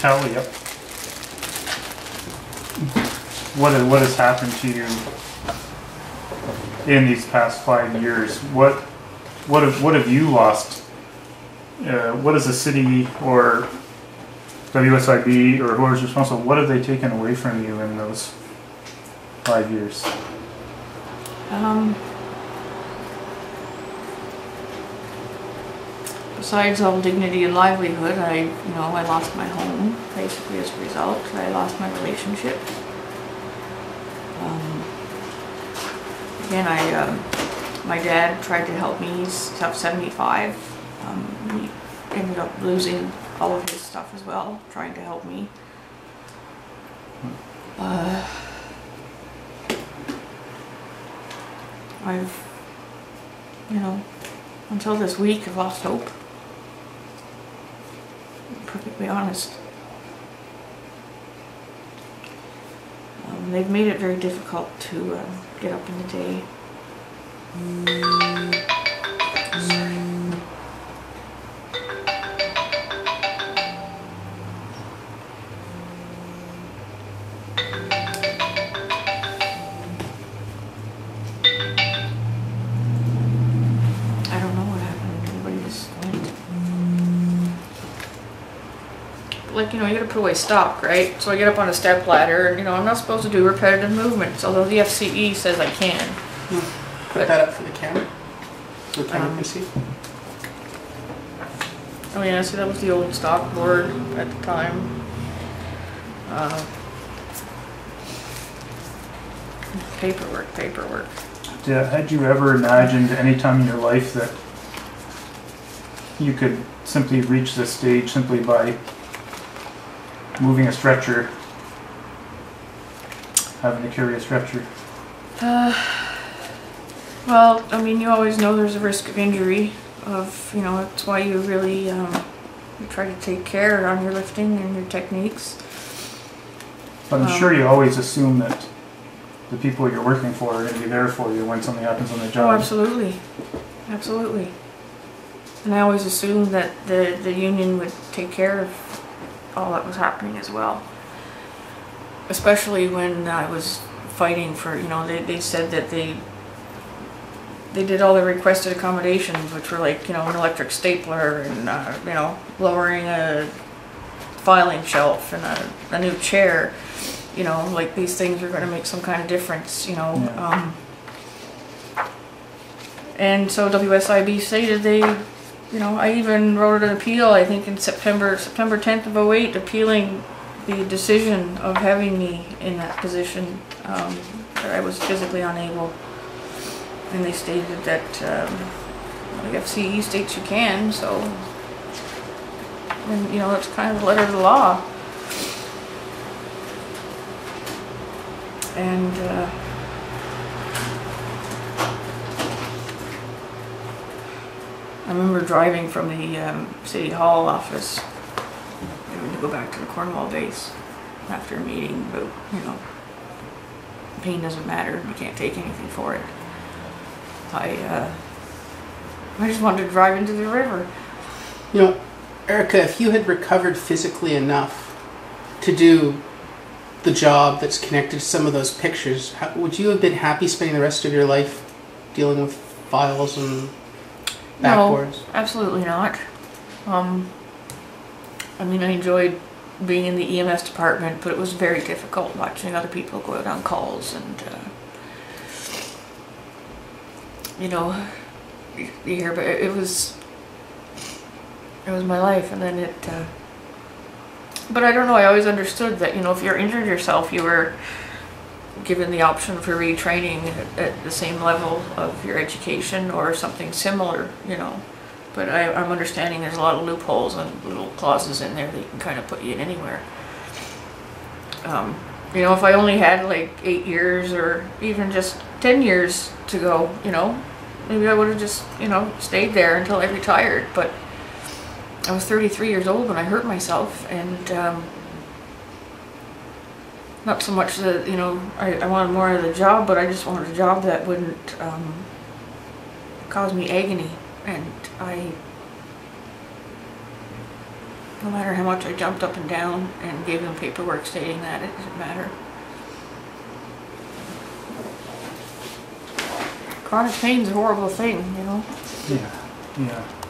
tell you what has happened to you in these past 5 years. What have you lost? What is the city or WSIB or whoever's responsible, what have they taken away from you in those 5 years? Besides all dignity and livelihood, I lost my home basically as a result. I lost my relationship. Again, my dad tried to help me. He's 75. He ended up losing all of his stuff as well, trying to help me. I've, until this week, I've lost hope. I'm perfectly honest. They've made it very difficult to get up in the day. Sorry. I don't know what happened. Everybody just went. Like, you gotta put away stock, right? So I get up on a step ladder and, I'm not supposed to do repetitive movements, although the FCE says I can. Put that up for the camera, so the camera can see. Oh yeah, see, that was the old stock board at the time. Paperwork. Had you ever imagined any time in your life that you could simply reach this stage simply by moving a stretcher, having to carry a stretcher? Well, you always know there's a risk of injury. That's why you really you try to take care on your lifting and your techniques. But I'm sure you always assume that the people you're working for are going to be there for you when something happens on the job. Oh, absolutely. Absolutely. And I always assumed that the union would take care of all that was happening as well. Especially when I was fighting for, they said that they did all the requested accommodations, which were like, an electric stapler and, lowering a filing shelf and a new chair. Like these things are going to make some kind of difference, Yeah. And so WSIB stated I even wrote an appeal, I think in September 10th of 2008, appealing the decision of having me in that position, that I was physically unable. And they stated that the FCE states you can, so, and it's kind of the letter of the law. And I remember driving from the City Hall office to go back to the Cornwall base after a meeting about, pain doesn't matter, you can't take anything for it. I just wanted to drive into the river. Erica, if you had recovered physically enough to do the job that's connected to some of those pictures, would you have been happy spending the rest of your life dealing with files and backboards? No, absolutely not. I enjoyed being in the EMS department, but it was very difficult watching other people go out on calls and you hear, but it was my life, and then but I don't know, I always understood that, if you're injured yourself, you were given the option for retraining at the same level of your education or something similar, but I'm understanding there's a lot of loopholes and little clauses in there that can kind of put you in anywhere. If I only had like 8 years or even just 10 years to go, maybe I would have just, stayed there until I retired. But I was 33 years old when I hurt myself, and not so much that, I wanted more of the job, but I just wanted a job that wouldn't cause me agony. And No matter how much I jumped up and down and gave them paperwork stating that, it didn't matter. Chronic pain's a horrible thing, you know? Yeah, yeah.